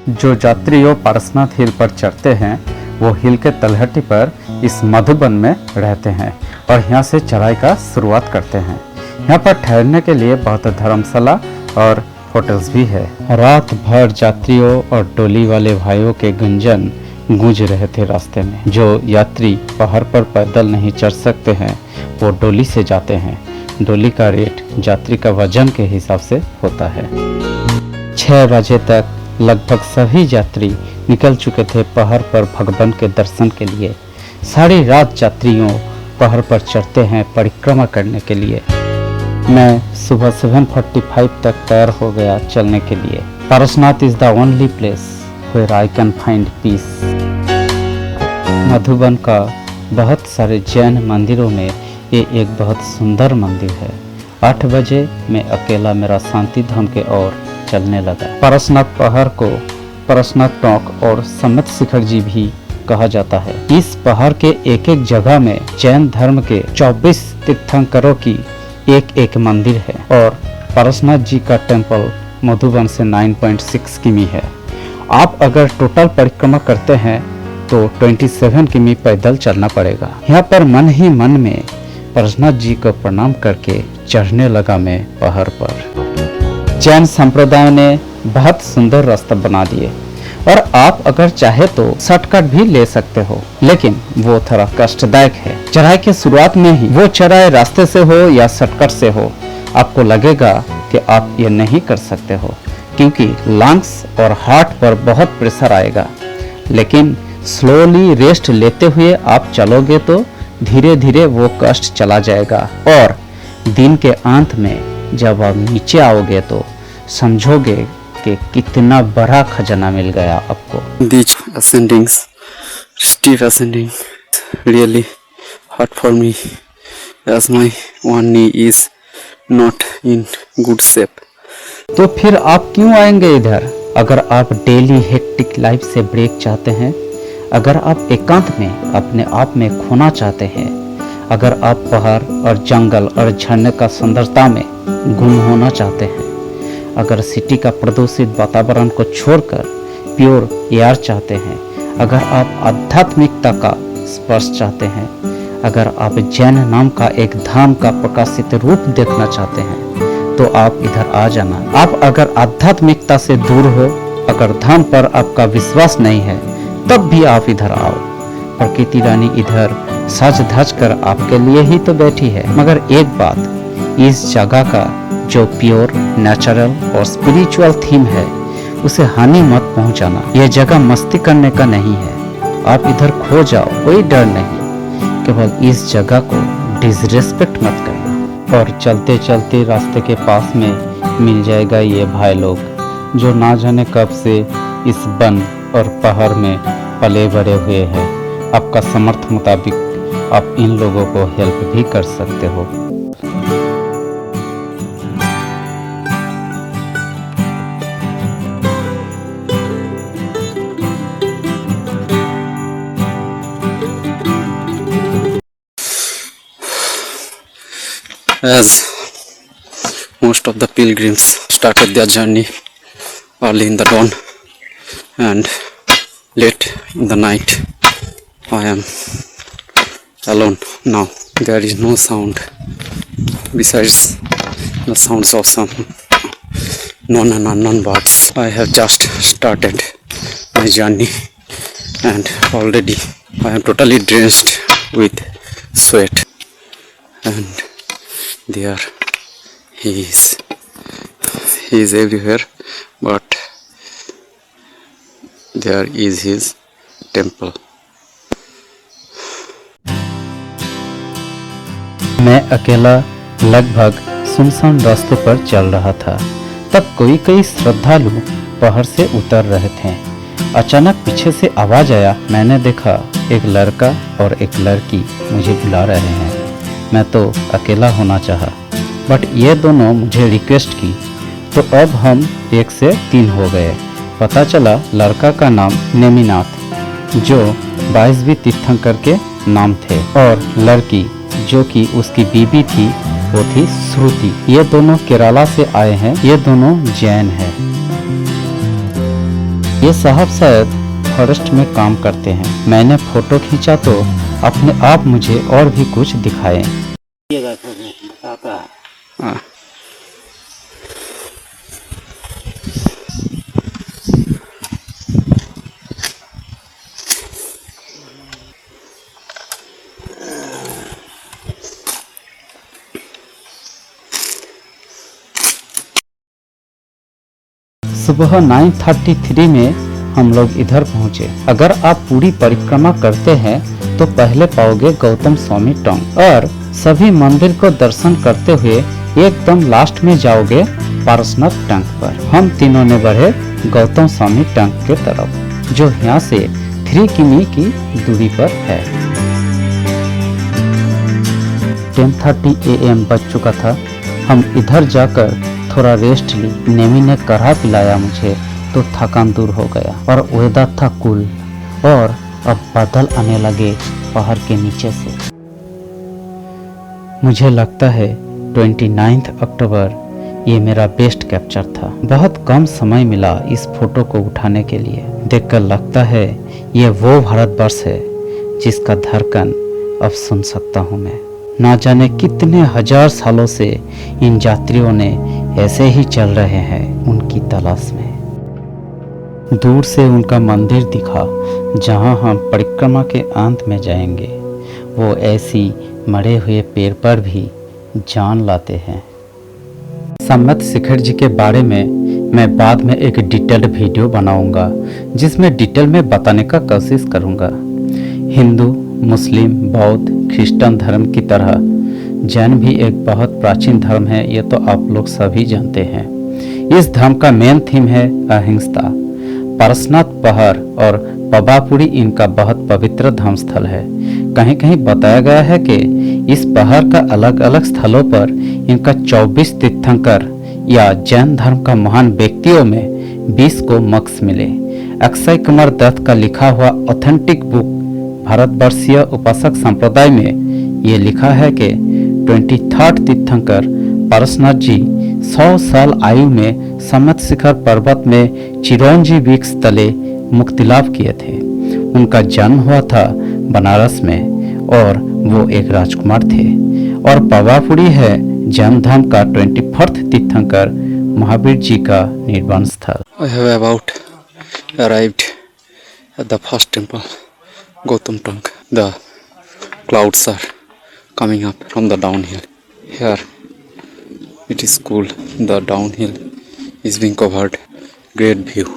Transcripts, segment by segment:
जो यात्रियों पारसनाथ हिल पर चढ़ते हैं वो हिल के तलहटी पर इस मधुबन में रहते हैं और यहाँ से चढ़ाई का शुरुआत करते हैं। यहाँ पर ठहरने के लिए बहुत धर्मशाला और होटल्स भी है। रात भर यात्रियों और डोली वाले भाइयों के गुंजन गूंज रहे थे रास्ते में। जो यात्री पहाड़ पर पैदल नहीं चढ़ सकते हैं वो डोली से जाते हैं। डोली का रेट यात्री का वजन के हिसाब से होता है। 6 बजे तक लगभग सभी यात्री निकल चुके थे पहाड़ पर भगवान के दर्शन के लिए। सारी रात यात्रियों पहाड़ पर चढ़ते हैं परिक्रमा करने के लिए। मैं सुबह 7:45 तक तैयार हो गया चलने के लिए। Parasnath is the only place where I can find peace. Madhuban का बहुत सारे जैन मंदिरों में ये एक बहुत सुंदर मंदिर है। 8 बजे मैं अकेला मेरा शांति धाम के ओर चलने लगा। पारसनाथ पहाड़ को पारसनाथ टॉक और सम्मत शिखर जी भी कहा जाता है। इस पहाड़ के एक एक जगह में जैन धर्म के 24 तीर्थंकरों की एक मंदिर है और पारसनाथ जी का टेम्पल मधुबन से 9.6 किमी है। आप अगर टोटल परिक्रमा करते हैं तो 27 किमी पैदल चलना पड़ेगा। यहाँ पर मन ही मन में पारसनाथ जी को प्रणाम करके चढ़ने लगा मैं पहाड़ पर। जैन संप्रदाय ने बहुत सुंदर रास्ता बना दिए और आप अगर चाहे तो शॉर्टकट भी ले सकते हो, लेकिन वो थोड़ा कष्टदायक है। चढ़ाई के शुरुआत में ही वो चढ़ाई रास्ते से हो या शॉर्टकट से हो, आपको लगेगा कि आप ये नहीं कर सकते हो क्योंकि लंग्स और हार्ट पर बहुत प्रेशर आएगा। लेकिन स्लोली रेस्ट लेते हुए आप चलोगे तो धीरे धीरे वो कष्ट चला जाएगा और दिन के अंत में जब आप नीचे आओगे तो समझोगे कि कितना बड़ा खजाना मिल गया आपको। These ascendings, steep ascending, really hard for me as my one knee is not in good shape. तो फिर आप क्यों आएंगे इधर? अगर आप डेली हेक्टिक लाइफ से ब्रेक चाहते हैं, अगर आप एकांत में अपने आप में खोना चाहते हैं, अगर आप पहाड़ और जंगल और झरने का सुंदरता में गुम होना चाहते हैं, अगर सिटी का प्रदूषित वातावरण को छोड़कर प्योर एयर चाहते हैं, अगर आप आध्यात्मिकता का स्पर्श चाहते हैं, अगर आप जैन नाम का एक धाम का प्रकाशित रूप देखना चाहते हैं तो आप इधर आ जाना। आप अगर आध्यात्मिकता से दूर हो, अगर धाम पर आपका विश्वास नहीं है, तब भी आप इधर आओ। प्रकृति रानी इधर सज धज कर आपके लिए ही तो बैठी है। मगर एक बात, इस जगह का जो प्योर नेचुरल और स्पिरिचुअल थीम है उसे हानि मत पहुंचाना। यह जगह मस्ती करने का नहीं है। आप इधर खो जाओ, कोई डर नहीं, केवल इस जगह को डिसरेस्पेक्ट मत करना। और चलते चलते रास्ते के पास में मिल जाएगा ये भाई लोग जो ना जाने कब से इस वन और पहाड़ में पले बड़े हुए हैं। आपका समर्थ मुताबिक आप इन लोगों को हेल्प भी कर सकते हो। As most of the pilgrims started their journey early in the dawn and late in the night, I am alone now. There is no sound besides the sounds of some known and unknown birds. I have just started my journey and already I am totally drenched with sweat, and there he is everywhere, but there is his temple. मैं अकेला लगभग सुनसान रास्ते पर चल रहा था। तब कोई श्रद्धालु पहाड़ से उतर रहे थे। अचानक पीछे से आवाज आया। मैंने देखा एक लड़का और एक लड़की मुझे बुला रहे हैं। मैं तो अकेला होना चाहा, बट ये दोनों मुझे रिक्वेस्ट की तो अब हम 1 से 3 हो गए। पता चला लड़का का नाम नेमिनाथ जो 22वीं तीर्थंकर के नाम थे और लड़की जो कि उसकी बीबी थी वो थी श्रुति। ये दोनों केरला से आए हैं। ये दोनों जैन हैं। ये साहब शायद फॉरेस्ट में काम करते हैं। मैंने फोटो खींचा तो अपने आप मुझे और भी कुछ दिखाए। हाँ। सुबह 9:33 में हम लोग इधर पहुंचे। अगर आप पूरी परिक्रमा करते हैं तो पहले पाओगे गौतम स्वामी टोंक और सभी मंदिर को दर्शन करते हुए एकदम लास्ट में जाओगे पारसनाथ टंक पर। हम तीनों ने बढ़े गौतम स्वामी टंक के तरफ, जो यहाँ से 3 किमी की दूरी पर है। 10:30 AM बज चुका था। हम इधर जाकर थोड़ा रेस्ट ली। नेमी ने काढ़ा पिलाया मुझे तो थकान दूर हो गया और वेदर था कूल और अब बादल आने लगे पहाड़ के नीचे से। मुझे लगता है 29 अक्टूबर ये मेरा बेस्ट कैप्चर था। बहुत कम समय मिला इस फोटो को उठाने के लिए। देखकर लगता है ये वो भारतवर्ष है जिसका धड़कन अब सुन सकता हूँ मैं। ना जाने कितने हजार सालों से इन यात्रियों ने ऐसे ही चल रहे हैं उनकी तलाश में। दूर से उनका मंदिर दिखा जहां हम परिक्रमा के अंत में जाएंगे। वो ऐसी मरे हुए पेड़ पर भी जान लाते हैं। सम्मत शिखर जी के बारे में मैं बाद में एक डिटेल्ड वीडियो बनाऊंगा जिसमें डिटेल में बताने का कोशिश करूंगा। हिंदू, मुस्लिम, बौद्ध, क्रिश्चियन धर्म की तरह जैन भी एक बहुत प्राचीन धर्म है, ये तो आप लोग सभी जानते हैं। इस धर्म का मेन थीम है अहिंसा। पारसनाथ पहाड़ और पवापुरी इनका बहुत पवित्र धर्म स्थल है। कहीं कहीं बताया गया है कि इस पहाड़ का अलग अलग स्थलों पर इनका 24 तीर्थंकर या जैन धर्म का महान व्यक्तियों में 20 को मोक्ष मिले। अक्षय कुमार दत्त का लिखा हुआ ऑथेंटिक बुक भारतवर्षीय उपासक संप्रदाय में ये लिखा है कि 23rd तीर्थंकर पारसनाथ जी 100 साल आयु में सम्मत शिखर पर्वत में चिरौंजी वृक्ष तले मुक्ति लाभ किए थे। उनका जन्म हुआ था बनारस में और वो एक राजकुमार थे। और पवापुरी है जैन धर्म का 24th तीर्थंकर महावीर जी का निर्वाण स्थल। I have about arrived at the first temple, Gautam Tank. The clouds are coming up from the downhill. Here it is cool. The downhill is being covered. Great view.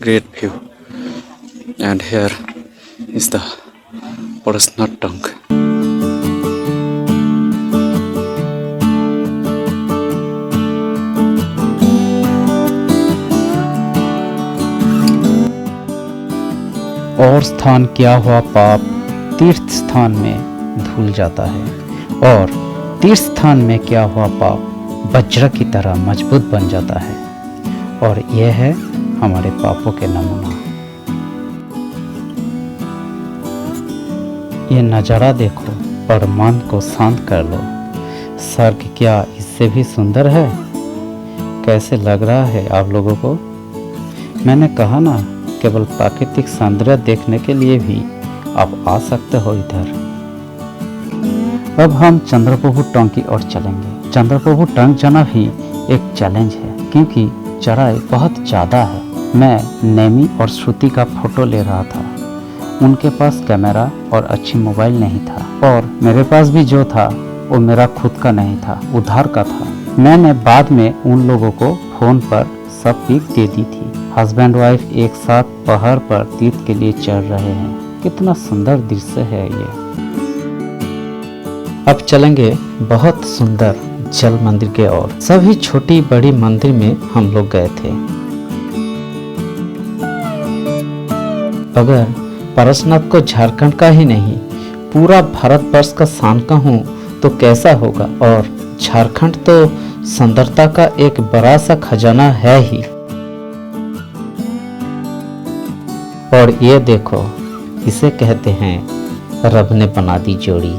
Great view. And here is the Parasnath Tank. और स्थान किया हुआ पाप तीर्थ स्थान में धुल जाता है और तीर्थ स्थान में किया हुआ पाप वज्र की तरह मजबूत बन जाता है। और यह है हमारे पापों के नमूना। ये नज़ारा देखो और मन को शांत कर लो। स्वर्ग क्या इससे भी सुंदर है? कैसे लग रहा है आप लोगों को? मैंने कहा ना, केवल प्राकृतिक सौंदर्य देखने के लिए भी आप आ सकते हो इधर। अब हम चंद्रप्रभु टंक की ओर चलेंगे। चंद्रप्रभु टंक जाना भी एक चैलेंज है क्योंकि चढ़ाई बहुत ज़्यादा है। मैं नेमी और श्रुति का फोटो ले रहा था। उनके पास कैमरा और अच्छी मोबाइल नहीं था और मेरे पास भी जो था वो मेरा खुद का नहीं था, उधार का था। मैंने बाद में उन लोगों को फ़ोन पर सब पिक दे दी थी। हस्बैंड वाइफ एक साथ पहाड़ पर तीर्थ के लिए चढ़ रहे हैं। कितना सुंदर दृश्य है ये। अब चलेंगे बहुत सुंदर जल मंदिर के ओर। सभी छोटी बड़ी मंदिर में हम लोग गए थे। अगर पारसनाथ को झारखंड का ही नहीं पूरा भारतवर्ष का शान कहूँ तो कैसा होगा। और झारखंड तो सुंदरता का एक बड़ा सा खजाना है ही। और ये देखो, इसे कहते हैं रब ने बना दी जोड़ी।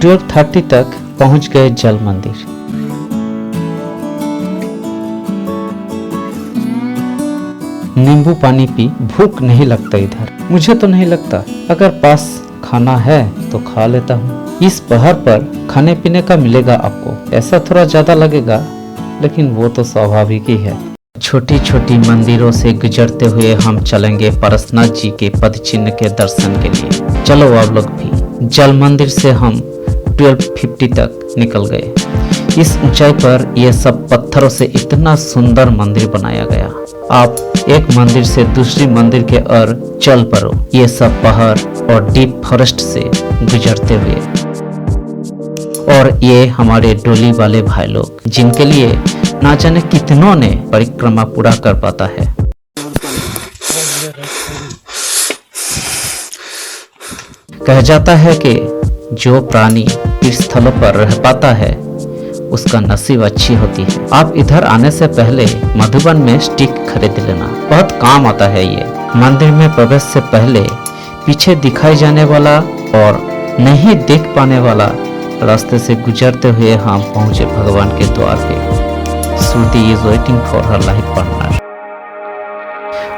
12:30 तक पहुंच गए जल मंदिर। नींबू पानी पी, भूख नहीं लगता इधर। मुझे तो नहीं लगता, अगर पास खाना है तो खा लेता हूँ। इस पहाड़ पर खाने पीने का मिलेगा आपको, ऐसा थोड़ा ज्यादा लगेगा लेकिन वो तो स्वाभाविक ही है। छोटी छोटी मंदिरों से गुजरते हुए हम चलेंगे पारसनाथ जी के पद चिन्ह के दर्शन के लिए। चलो आप लोग भी। जल मंदिर से हम 1250 तक निकल गए। इस ऊंचाई पर यह सब पत्थरों से इतना सुंदर मंदिर बनाया गया। आप एक मंदिर से दूसरी मंदिर के ओर चल पड़ो, ये सब पहाड़ और डीप फॉरेस्ट से गुजरते हुए। और ये हमारे डोली वाले भाई लोग, जिनके लिए ना जाने कितनों ने परिक्रमा पूरा कर पाता है। कहा जाता है कि जो प्राणी इस स्थलों पर रह पाता है उसका नसीब अच्छी होती है। आप इधर आने से पहले मधुबन में स्टिक खरीद लेना, बहुत काम आता है ये। मंदिर में प्रवेश से पहले पीछे दिखाई जाने वाला और नहीं देख पाने वाला रास्ते से गुजरते हुए हम पहुंचे भगवान के द्वार पे। Shruti is waiting for her life partner.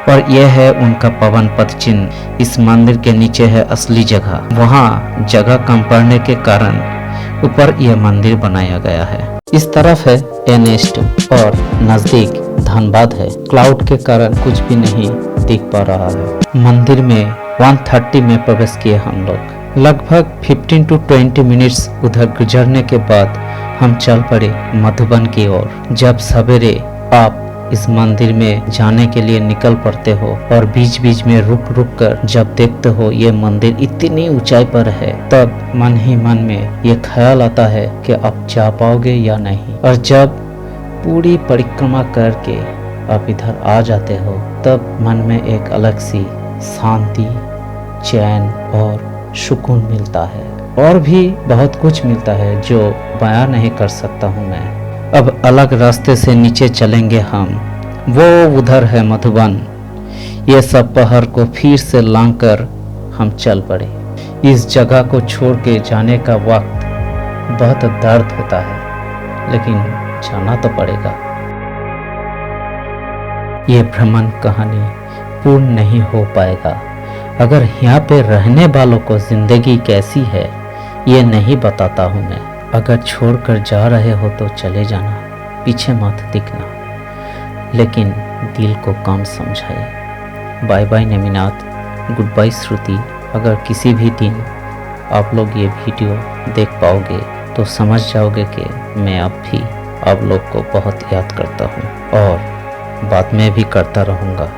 और यह है उनका पवन पद चिन्ह। इस मंदिर के नीचे है असली जगह, वहाँ जगह कम पड़ने के कारण ऊपर यह मंदिर बनाया गया है। इस तरफ है NH2 और नजदीक धनबाद है। क्लाउड के कारण कुछ भी नहीं दिख पा रहा है। मंदिर में 1:30 में प्रवेश किए हम लोग। लगभग 15 to 20 मिनट्स उधर गुजरने के बाद हम चल पड़े मधुबन की ओर। जब सवेरे आप इस मंदिर में जाने के लिए निकल पड़ते हो और बीच बीच में रुक रुक कर जब देखते हो ये मंदिर इतनी ऊंचाई पर है, तब मन ही मन में ये ख्याल आता है कि आप जा पाओगे या नहीं। और जब पूरी परिक्रमा करके आप इधर आ जाते हो, तब मन में एक अलग सी शांति, चैन और सुकून मिलता है। और भी बहुत कुछ मिलता है जो बयां नहीं कर सकता हूँ मैं। अब अलग रास्ते से नीचे चलेंगे हम। वो उधर है मधुबन। ये सब पहाड़ को फिर से लांग कर हम चल पड़े। इस जगह को छोड़ के जाने का वक्त बहुत दर्द होता है, लेकिन जाना तो पड़ेगा। ये भ्रमण कहानी पूर्ण नहीं हो पाएगा अगर यहाँ पे रहने वालों को जिंदगी कैसी है ये नहीं बताता हूँ मैं। अगर छोड़कर जा रहे हो तो चले जाना, पीछे मत दिखना, लेकिन दिल को कम समझाए। Bye bye Neminath, goodbye Shruti. अगर किसी भी दिन आप लोग ये वीडियो देख पाओगे तो समझ जाओगे कि मैं अब भी आप लोग को बहुत याद करता हूँ और बाद में भी करता रहूँगा।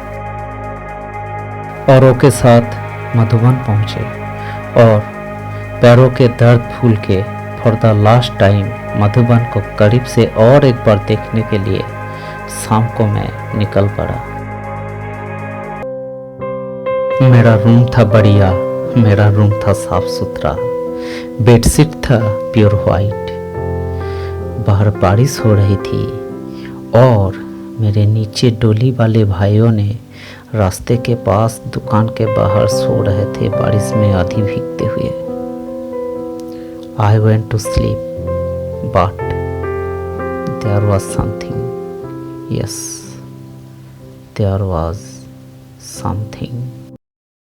औरों के साथ मधुबन पहुँचे और पैरों के दर्द भूल के for the last time Madhuban को करीब से और एक बार देखने के लिए शाम को मैं निकल पड़ा। मेरा रूम था बढ़िया, मेरा रूम था साफ सुथरा, बेडशीट था प्योर वाइट। बाहर बारिश हो रही थी और मेरे नीचे डोली वाले भाइयों ने रास्ते के पास दुकान के बाहर सो रहे थे बारिश में आधी भीगते हुए। I went to sleep, but there was something. Yes, there was something.